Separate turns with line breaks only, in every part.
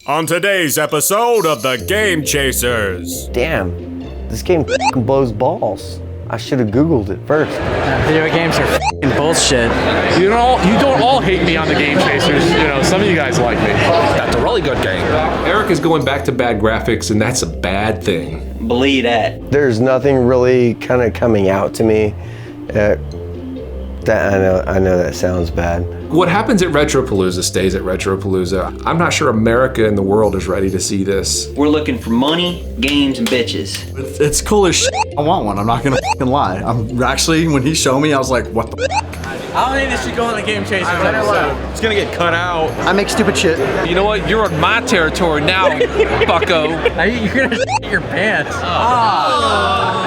On today's episode of the Game Chasers.
Damn, this game f***ing blows balls. I should have Googled it first.
Video games are f***ing bullshit.
You don't all hate me on the Game Chasers. You know, some of you guys like me.
That's a really good game. Eric is going back to bad graphics, and that's a bad thing.
Believe that.
There's nothing really kind of coming out to me. That I know that sounds bad.
What happens at Retropalooza stays at Retropalooza. I'm not sure America and the world is ready to see this.
We're looking for money, games, and bitches.
It's cool as shit. I want one. I'm not gonna f***ing lie. I'm actually, when he showed me, I was like, what the f***? I don't think this should go on the Game Chasers episode.
It's gonna get cut out.
I make stupid shit.
You know what? You're on my territory now, bucko.
You're gonna shit your pants.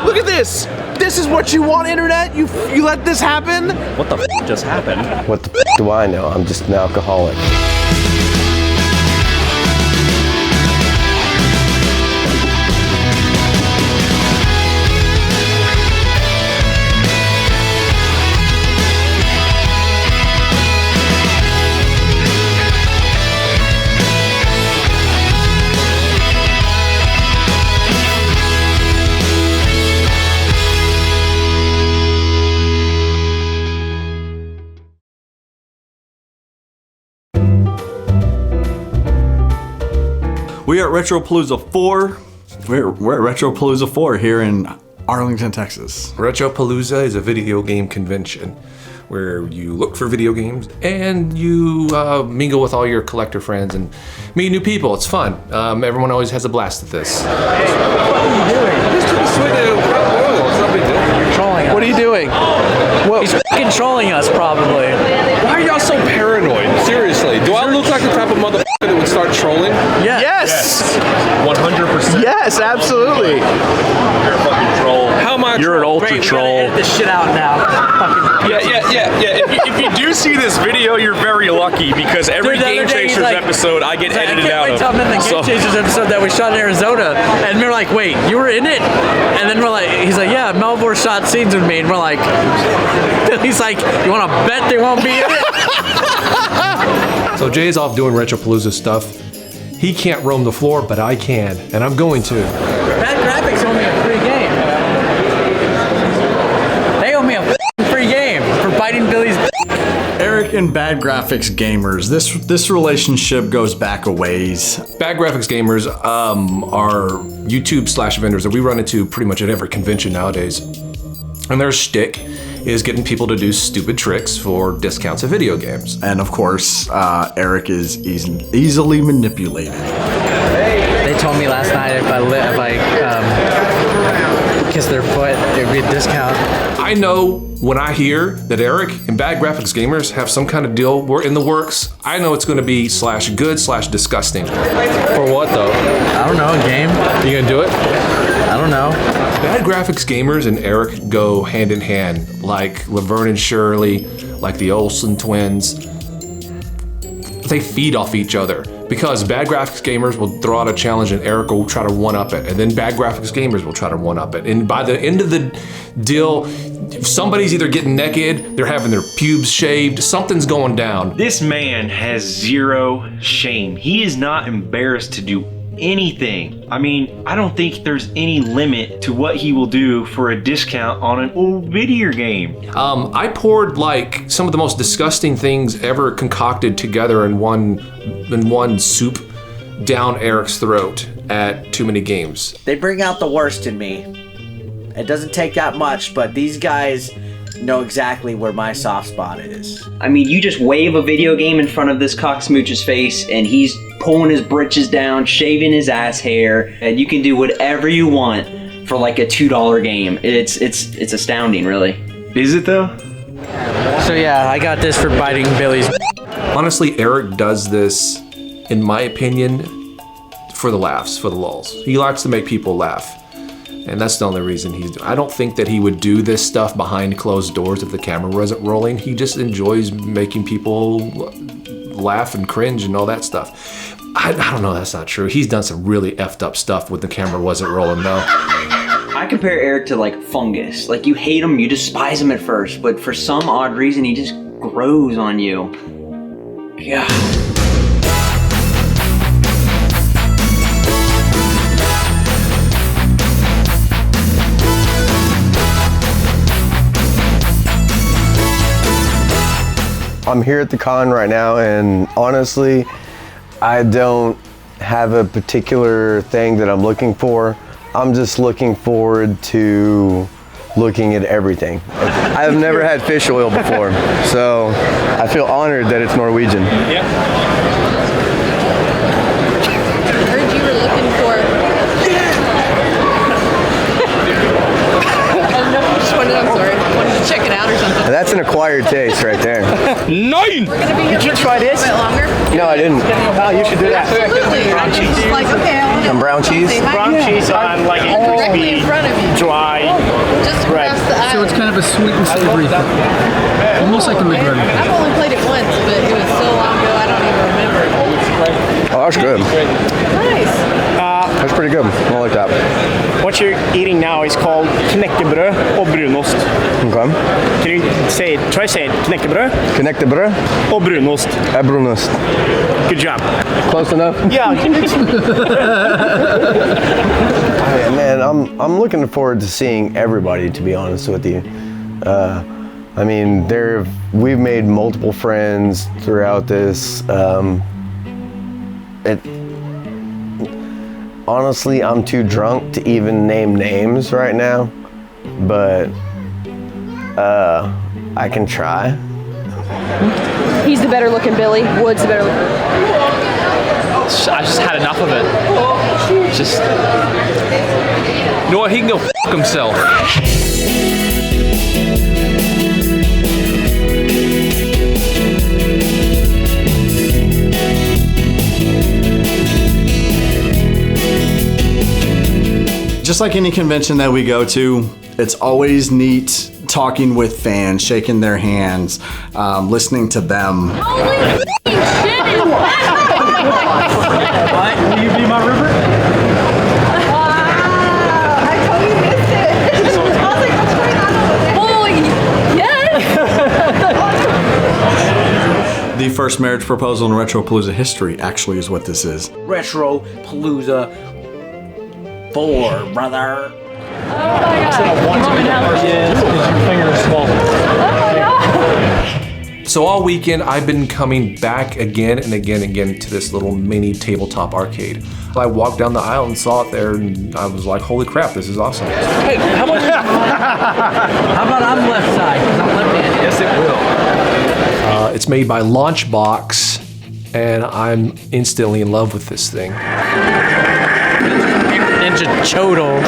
Look at this. This is what you want, internet? You let this happen?
What the f just happened?
What the f do I know? I'm just an alcoholic.
We are at Retropalooza 4. We're at Retropalooza 4 here in Arlington, Texas.
Retropalooza is a video game convention where you look for video games and you mingle with all your collector friends and meet new people. It's fun. Everyone always has a blast at this.
What are you doing? He's f***ing trolling us, probably.
Why are y'all so paranoid? Seriously, do I look like the type of motherfucker that would start trolling?
Yes.
100%.
Yes, absolutely.
You're a fucking troll.
How am I?
You're an ultra troll.
Edit this shit out now.
Yeah. If you do see this video, you're very lucky because every Game Chasers episode I get edited out of.
I can't wait till I'm in the Game Chasers episode that we shot in Arizona, and we're like, wait, you were in it? And then we're like, he's like, yeah, Melvor shot scenes with me, and we're like, he's like, you want to bet they won't be in it?
So Jay's off doing Retropalooza stuff. He can't roam the floor, but I can, and I'm going to.
Bad Graphics owe me a free game. They owe me a free game for biting Billy's. Eric and Bad Graphics Gamers. This relationship goes back a ways.
Bad Graphics Gamers are YouTube /vendors that we run into pretty much at every convention nowadays. And their shtick is getting people to do stupid tricks for discounts of video games.
And of course, Eric is easily manipulated. They told me last night if I kiss their foot, there'd be a discount.
I know when I hear that Eric and Bad Graphics Gamers have some kind of deal in the works, I know it's going to be /good/disgusting.
For what though?
I don't know, a game?
You gonna do it?
I don't know.
Bad Graphics Gamers and Eric go hand in hand, like Laverne and Shirley, like the Olsen twins. They feed off each other because Bad Graphics Gamers will throw out a challenge and Eric will try to one-up it, and then Bad Graphics Gamers will try to one-up it. And by the end of the deal, somebody's either getting naked, they're having their pubes shaved, something's going down.
This man has zero shame. He is not embarrassed to do anything. I mean, I don't think there's any limit to what he will do for a discount on an old video game.
I poured like some of the most disgusting things ever concocted together in one soup down Eric's throat at Too Many Games.
They bring out the worst in me. It doesn't take that much, but these guys know exactly where my soft spot is.
I mean, you just wave a video game in front of this cocksmooch's face, and he's pulling his britches down, shaving his ass hair, and you can do whatever you want for like a $2 game. It's astounding, really.
Is it though?
So yeah, I got this for biting Billy's.
Honestly, Eric does this, in my opinion, for the laughs, for the lulz. He likes to make people laugh. And that's the only reason I don't think that he would do this stuff behind closed doors if the camera wasn't rolling. He just enjoys making people laugh and cringe and all that stuff. I don't know, that's not true. He's done some really effed up stuff when the camera wasn't rolling though.
I compare Eric to like fungus. Like you hate him, you despise him at first, but for some odd reason he just grows on you. Yeah.
I'm here at the con right now, and honestly, I don't have a particular thing that I'm looking for. I'm just looking forward to looking at everything. I've never had fish oil before, so I feel honored that it's Norwegian.
Yep.
I heard you were looking for. Oh no, I'm sorry. Wanted to check it out or something.
That's an acquired taste right there.
9!
We're gonna be here
Did you try this?
a bit longer.
No, I didn't. Oh, you should do that.
Absolutely. I was just like, okay, I want
Some brown cheese?
Brown cheese on like a
directly in
crispy,
front of you.
dry.
Just across the aisle.
So it's kind of a sweet and savory thing. Almost like a McGriddle.
I've only played it once, but it was so long ago I don't even remember.
Oh, that's good.
Nice.
That's pretty good. I like that.
What you're eating now is called knekkebrød og brunost.
Okay.
Can you say it? Try say it. Knekkebrød
Knekkebrød
og brunost.
brunost.
Good job.
Close enough?
Yeah.
Hey, man, I'm looking forward to seeing everybody, to be honest with you. I mean, we've made multiple friends throughout this. Honestly, I'm too drunk to even name names right now, but I can try.
He's the better looking Billy. Wood's the better looking.
I just had enough of it. Just. You know what? He can go f himself.
Just like any convention that we go to, it's always neat talking with fans, shaking their hands, listening to them.
Holy shit!
What? Will you be my river?
I totally missed it. I was like, what's going on over there? Yes!
The first marriage proposal in Retropalooza history actually is what this is.
Retropalooza 4, brother.
Oh my god.
So all weekend, I've been coming back again and again and again to this little mini tabletop arcade. I walked down the aisle and saw it there, and I was like, holy crap, this is awesome.
Hey, how about I'm left side? Because I'm left-handed.
Yes, it will. It's made by Launchbox, and I'm instantly in love with this thing.
Ninja Chode.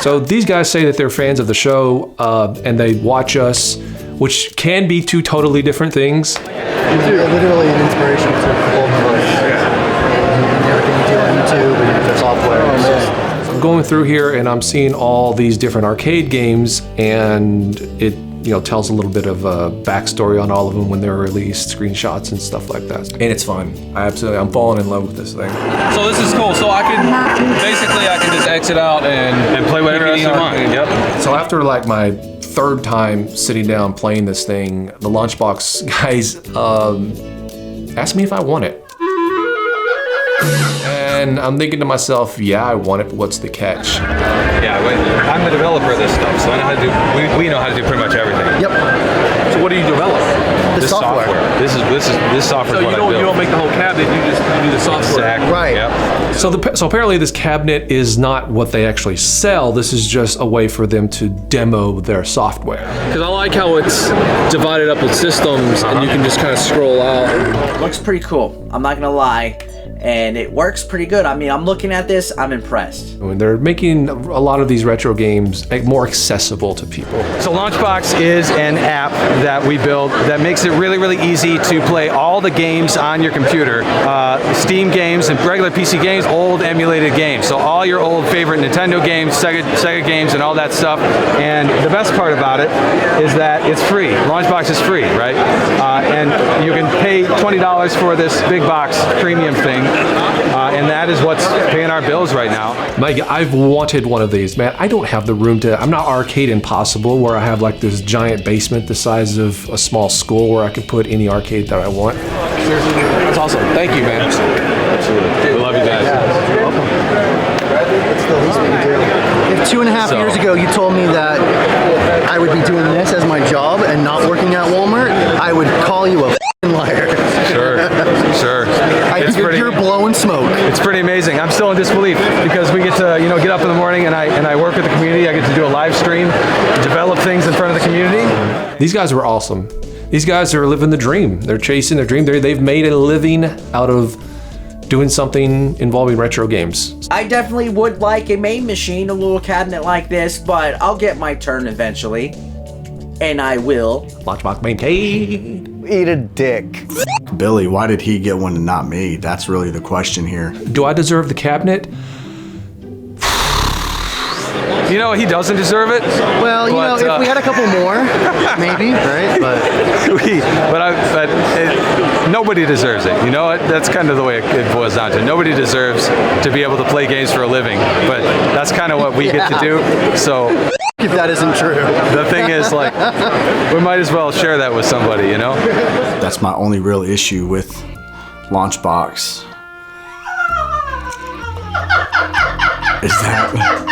So these guys say that they're fans of the show, and they watch us, which can be two totally different things.
Literally an inspiration to both of us. Everything you do on YouTube and the software.
I'm going through here and I'm seeing all these different arcade games, and it tells a little bit of a backstory on all of them when they were released, screenshots and stuff like that. And it's fun. I'm falling in love with this thing.
So this is cool. So I can just exit out and play whatever else you want. Yep.
So after like my third time sitting down playing this thing, the Launchbox guys asked me if I want it. And I'm thinking to myself, yeah, I want it, but what's the catch?
Yeah, I'm the developer of this stuff, so I know how to do. We know how to do pretty much everything.
Yep.
So what do you develop?
This software. This software.
So
is what I built.
you don't make the whole cabinet, you do the software.
Exactly.
Right.
Yep.
So apparently this cabinet is not what they actually sell. This is just a way for them to demo their software.
Because I like how it's divided up with systems, and you can just kind of scroll out.
Looks pretty cool. I'm not gonna lie. And it works pretty good. I mean, I'm looking at this, I'm impressed.
I mean, they're making a lot of these retro games more accessible to people.
So Launchbox is an app that we built that makes it really, really easy to play all the games on your computer. Steam games and regular PC games, old emulated games. So all your old favorite Nintendo games, Sega games, and all that stuff. And the best part about it is that it's free. Launchbox is free, right? And you can pay $20 for this big box premium thing. And that is what's paying our bills right now.
Mike, I've wanted one of these, man. I don't have the room I'm not Arcade Impossible, where I have like this giant basement the size of a small school where I can put any arcade that I want.
Seriously, that's awesome. Thank you, man.
Absolutely. We love you guys.
It's the least we can do.
If 2.5 years ago you told me that I would be doing this as my job and not working at Walmart, I
would call you a f***ing liar.
Sure.
You're blowing smoke.
It's pretty amazing. I'm still in disbelief because we get to, get up in the morning and I work with the community. I get to do a live stream, develop things in front of the community.
These guys were awesome. These guys are living the dream. They're chasing their dream. They've made a living out of doing something involving retro games.
I definitely would like a main machine, a little cabinet like this, but I'll get my turn eventually. And I will.
Launchbox maintain.
Eat a dick.
Billy, why did he get one and not me? That's really the question here.
Do I deserve the cabinet?
He doesn't deserve it.
Well, if we had a couple more, maybe, right?
But nobody deserves it. That's kind of the way it boils down to. Nobody deserves to be able to play games for a living, but that's kind of what we get to do. So
if that isn't true,
the thing is, we might as well share that with somebody,
That's my only real issue with Launchbox. Is that?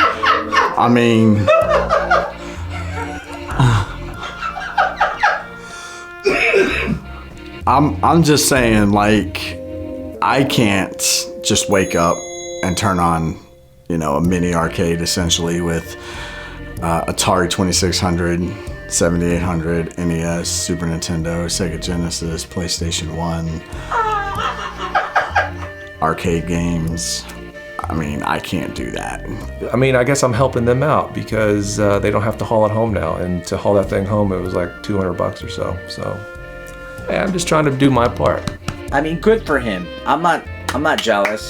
I mean, I'm just saying, I can't just wake up and turn on, a mini arcade essentially with Atari 2600, 7800, NES, Super Nintendo, Sega Genesis, PlayStation 1, arcade games. I mean, I can't do that.
I mean, I guess I'm helping them out because they don't have to haul it home now. And to haul that thing home, it was like $200 or so. So, hey, I'm just trying to do my part.
I mean, good for him. I'm not jealous.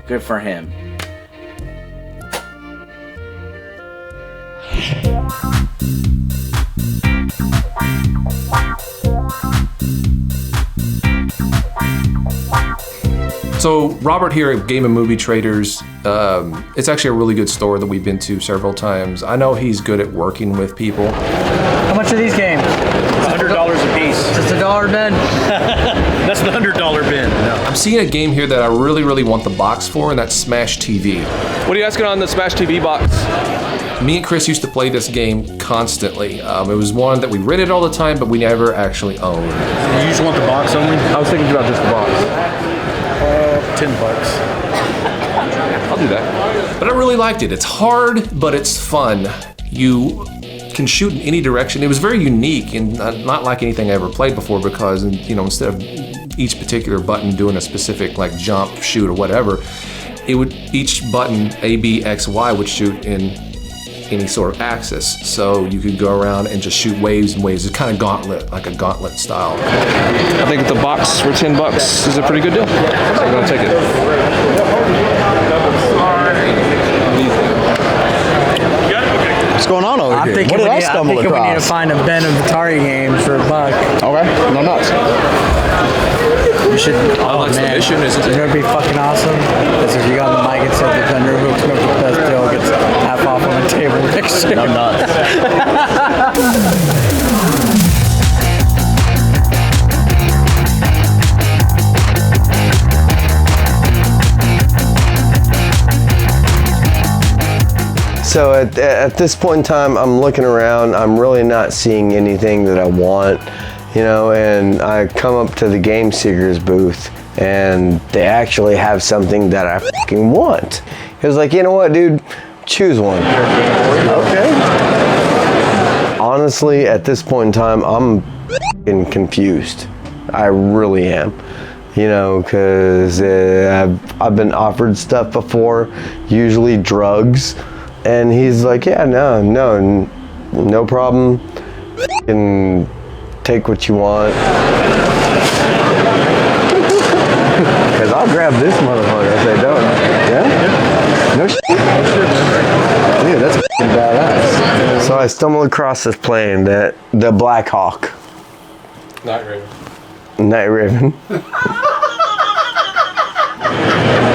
Good for him.
So Robert here at Game and Movie Traders, it's actually a really good store that we've been to several times. I know he's good at working with people.
How much are these games?
$100 a piece.
Just $1 bin.
That's the $100 bin. No.
I'm seeing a game here that I really, really want the box for, and that's Smash TV.
What are you asking on the Smash TV box?
Me and Chris used to play this game constantly. It was one that we rented all the time, but we never actually owned.
You just want the box only?
I was thinking about just the box.
$10.
I'll do that.
But I really liked it. It's hard, but it's fun. You can shoot in any direction. It was very unique and not like anything I ever played before because, instead of each particular button doing a specific jump, shoot, or whatever, each button, A, B, X, Y, would shoot in any sort of axis. So you could go around and just shoot waves and waves. It's kind of gauntlet, like a gauntlet style.
I think the box for $10 is a pretty good deal. So I'm gonna take it.
What's going on over here? What did I stumble across?
We need to find a bin of Atari games for $1.
Okay, no nuts.
You should. Oh man, it's gonna be fucking awesome. Because if you got the mic, it said the vendor who comes up with the best deal gets half off on the table next to you.
I'm nuts.
So at this point in time, I'm looking around. I'm really not seeing anything that I want, and I come up to the Game Seekers booth and they actually have something that I fucking want. He was like, you know what, dude? Choose one. Okay. Honestly, at this point in time, I'm fucking confused. I really am. Because I've been offered stuff before, usually drugs. And he's like, yeah, no problem. Fucking take what you want. Because I'll grab this motherfucker if they don't. Yeah? No shit. Dude, that's fucking badass. So I stumbled across this plane, the Black Hawk.
Night Raven.
Night Raven.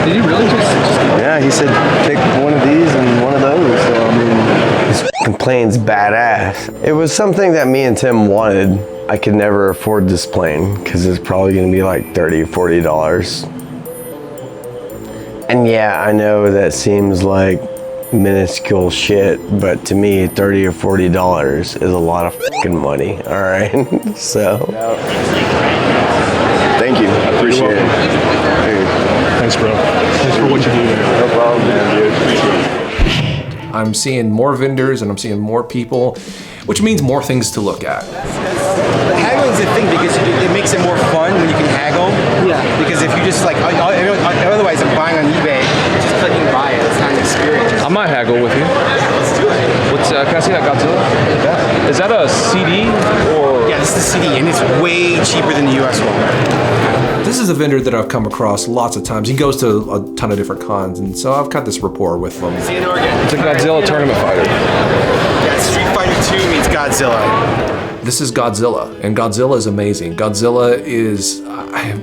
Did you really just?
Yeah, he said pick one of these and one of those. So I mean, this fucking plane's badass. It was something that me and Tim wanted. I could never afford this plane because it's probably gonna be like $30, $40. And yeah, I know that seems like minuscule shit, but to me, $30 or $40 is a lot of fucking money. All right, so thank you. I appreciate it.
Thanks, bro. Thanks for what you do.
No problem, man, dude.
I'm seeing more vendors and I'm seeing more people, which means more things to look at.
Haggling is a thing because it makes it more fun when you can haggle. Yeah. Because if you just like, otherwise I'm buying on eBay, just clicking buy it. It's not an experience.
I might haggle with you.
Let's do it.
What's can I see that Godzilla? Yeah. Is that a CD or?
Yeah, this is the CD and it's way cheaper than the US one.
This is a vendor that I've come across lots of times. He goes to a ton of different cons, and so I've got this rapport with him.
See you in Oregon.
It's a Godzilla tournament fighter.
Yeah, Street Fighter 2 means Godzilla.
This is Godzilla, and Godzilla is amazing. Godzilla is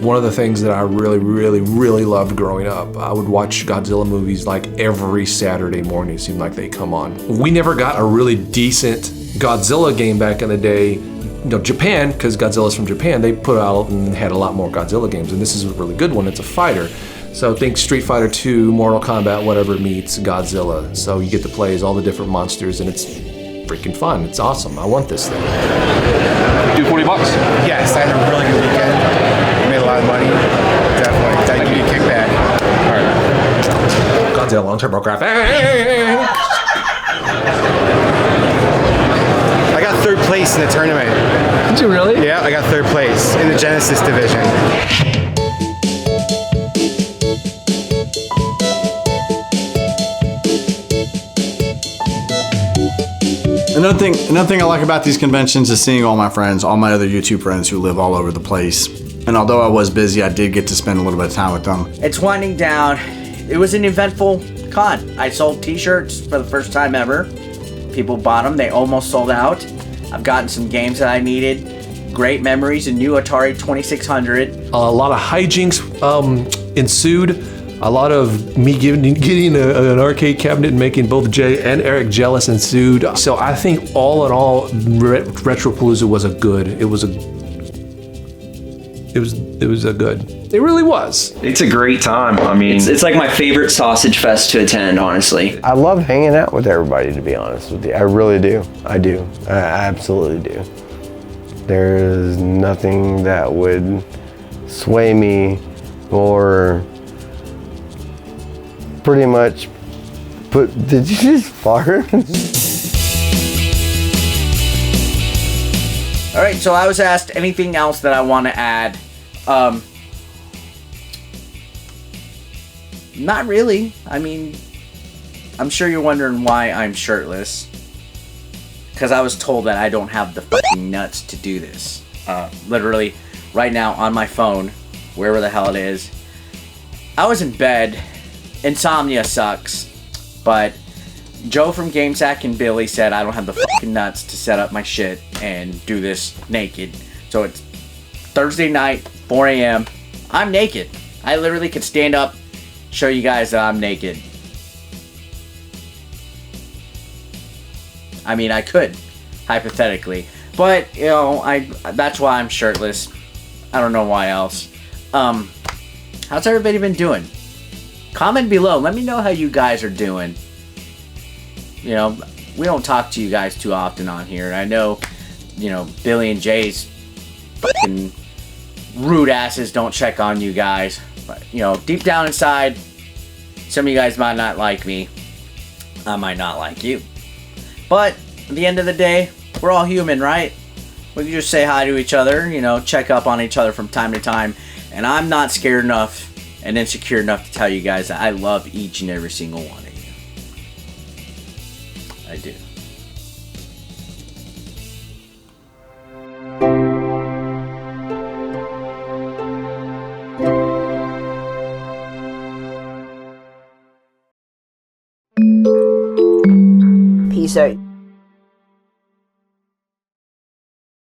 one of the things that I really, really, really loved growing up. I would watch Godzilla movies like every Saturday morning. It seemed like they come on. We never got a really decent Godzilla game back in the day. You know, Japan, because Godzilla's from Japan, they put out and had a lot more Godzilla games, and this is a really good one. It's a fighter. So think Street Fighter 2, Mortal Kombat, whatever meets Godzilla. So you get to play as all the different monsters, and it's freaking fun. It's awesome. I want this thing.
Do $40?
Yes, I had a really good weekend. Made a lot of money. Definitely. That give you a kickback.
All right. Godzilla on TurboGrafx.
I got 3rd place in the tournament.
Did you really?
Yeah, I got 3rd place in the Genesis division.
Another thing I like about these conventions is seeing all my friends, all my other YouTube friends who live all over the place. And although I was busy, I did get to spend a little bit of time with them.
It's winding down. It was an eventful con. I sold t-shirts for the first time ever. People bought them. They almost sold out. I've gotten some games that I needed. Great memories. A new Atari 2600.
A lot of hijinks ensued. A lot of me getting an arcade cabinet and making both Jay and Eric jealous ensued. So I think all in all, Retropalooza was a good. It was a good. It really was.
It's a great time. I mean,
it's like my favorite sausage fest to attend, honestly.
I love hanging out with everybody, to be honest with you. I really do. I do. I absolutely do. There's nothing that would sway me or pretty much did you just fart?
All right, so I was asked anything else that I want to add. Not really. I mean, I'm sure you're wondering why I'm shirtless. Because I was told that I don't have the fucking nuts to do this. Literally, right now on my phone, wherever the hell it is, I was in bed. Insomnia sucks. But Joe from GameSack and Billy said I don't have the fucking nuts to set up my shit and do this naked. So it's Thursday night, 4 a.m. I'm naked. I literally could stand up, show you guys that I'm naked. I mean, I could, hypothetically. But, you know, that's why I'm shirtless. I don't know why else. How's everybody been doing? Comment below. Let me know how you guys are doing. You know, we don't talk to you guys too often on here. I know, you know, Billy and Jay's fucking rude asses don't check on you guys. But, you know, deep down inside, some of you guys might not like me. I might not like you. But, at the end of the day, we're all human, right? We can just say hi to each other, you know, check up on each other from time to time. And I'm not scared enough and insecure enough to tell you guys that I love each and every single one of you. I do.
Peace out.